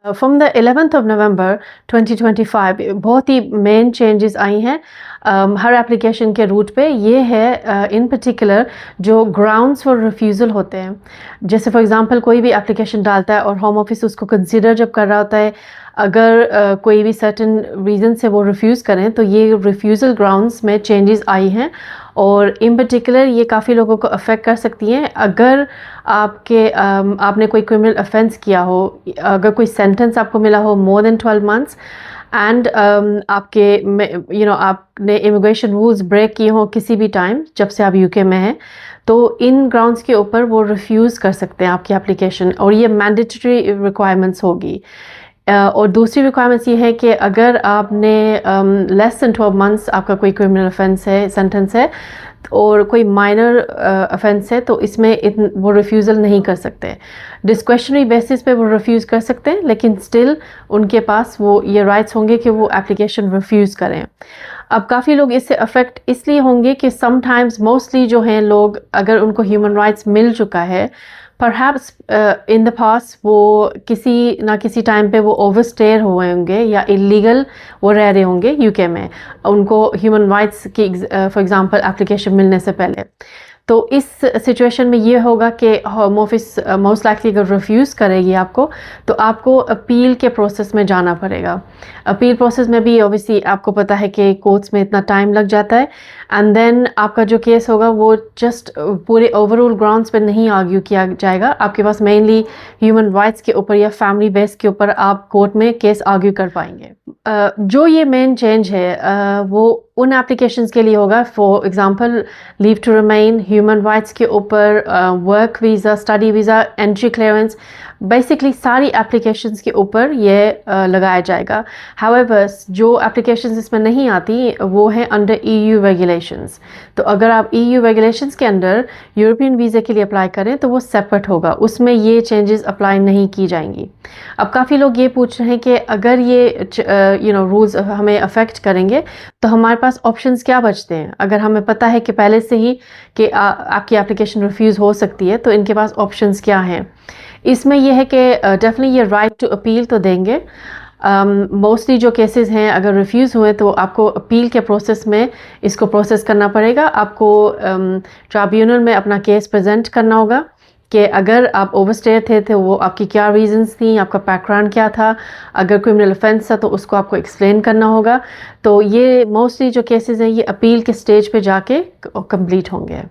From the 11th of November 2025 बहुत ही main changes आई हैं हर application के रूट पे। ये है इन पर्टिकुलर जो ग्राउंड्स फॉर रिफ्यूज़ल होते हैं। जैसे फॉर एग्जांपल कोई भी एप्लीकेशन डालता है और होम ऑफिस उसको कंसीडर जब कर रहा होता है, अगर कोई भी सर्टेन रीज़न से वो रिफ्यूज़ करें तो ये रिफ्यूज़ल ग्राउंड्स में चेंजेस आई हैं और इन पर्टिकुलर ये काफ़ी लोगों को अफेक्ट कर सकती हैं। अगर आपने कोई क्रिमिनल ऑफेंस किया हो, अगर कोई सेंटेंस आपको मिला हो मोर देन 12 मंथ्स एंड आपने इमिग्रेशन रूल्स ब्रेक किए हो किसी भी टाइम जब से आप यूके में हैं, तो इन ग्राउंड्स के ऊपर वो रिफ्यूज़ कर सकते हैं आपकी एप्लीकेशन और ये मैंडेटरी रिक्वायरमेंट्स होगी। और दूसरी रिक्वायरमेंट्स ये है कि अगर आपने लेस दैन 12 मंथ्स आपका कोई क्रिमिनल ऑफेंस है, सेंटेंस है और कोई माइनर ऑफेंस है, तो इसमें वो रिफ्यूज़ल नहीं कर सकते। डिस्क्रेशनरी बेसिस पे वो रिफ्यूज़ कर सकते हैं, लेकिन स्टिल उनके पास वो ये राइट्स होंगे कि वो एप्लीकेशन रिफ्यूज़ करें। अब काफ़ी लोग इससे अफेक्ट इसलिए होंगे कि समटाइम्स मोस्टली जो हैं लोग, अगर उनको ह्यूमन राइट्स मिल चुका है, परहैप्स इन द पास्ट वो किसी ना किसी टाइम पे वो ओवरस्टेयर हुए होंगे या इलीगल वो रह रहे होंगे यूके में, उनको ह्यूमन राइट्स की फॉर एग्जांपल एप्लीकेशन मिलने से पहले। तो इस सिचुएशन में ये होगा कि होम ऑफिस मोस्ट लाइकली अगर रिफ्यूज़ करेगी आपको, तो आपको अपील के प्रोसेस में जाना पड़ेगा। अपील प्रोसेस में भी ऑब्वियसली आपको पता है कि कोर्ट्स में इतना टाइम लग जाता है एंड देन आपका जो केस होगा वो जस्ट पूरे ओवरऑल ग्राउंड्स पे नहीं आर्ग्यू किया जाएगा। आपके पास मेनली ह्यूमन राइट्स के ऊपर या फैमिली बेस के ऊपर आप कोर्ट में केस आर्ग्यू कर पाएंगे। जो ये मेन चेंज है वो उन एप्लीकेशंस के लिए होगा, for example leave to remain, human rights के ऊपर, work visa, study visa, entry clearance, basically सारी एप्लीकेशंस के ऊपर ये लगाया जाएगा। हाउएवर जो एप्लीकेशंस इसमें नहीं आती वो है अंडर EU रेगुलेशंस। तो अगर आप EU रेगुलेशंस के अंडर यूरोपियन वीज़ा के लिए अप्लाई करें तो वो सेपरेट होगा, उसमें ये चेंजेस अप्लाई नहीं की जाएंगी। अब काफ़ी लोग ये पूछ रहे हैं कि अगर ये रूल्स हमें अफेक्ट करेंगे तो हमारे पास ऑप्शंस क्या बचते हैं। अगर हमें पता है कि पहले से ही कि आपकी एप्लीकेशन रिफ्यूज़ हो सकती है, तो इनके पास ऑप्शंस क्या हैं। इसमें यह है कि डेफिनेटली ये राइट टू अपील तो देंगे। मोस्टली जो केसेस हैं अगर रिफ्यूज़ हुए तो आपको अपील के प्रोसेस में इसको प्रोसेस करना पड़ेगा। आपको ट्राइब्यूनल में अपना केस प्रेजेंट करना होगा कि अगर आप ओवरस्टेयर थे तो वो आपकी क्या रीजंस थी, आपका बैकग्राउंड क्या था, अगर क्रिमिनल ऑफेंस था तो उसको आपको एक्सप्लेन करना होगा। तो ये मोस्टली जो केसेस हैं ये अपील के स्टेज पे जाके कंप्लीट होंगे।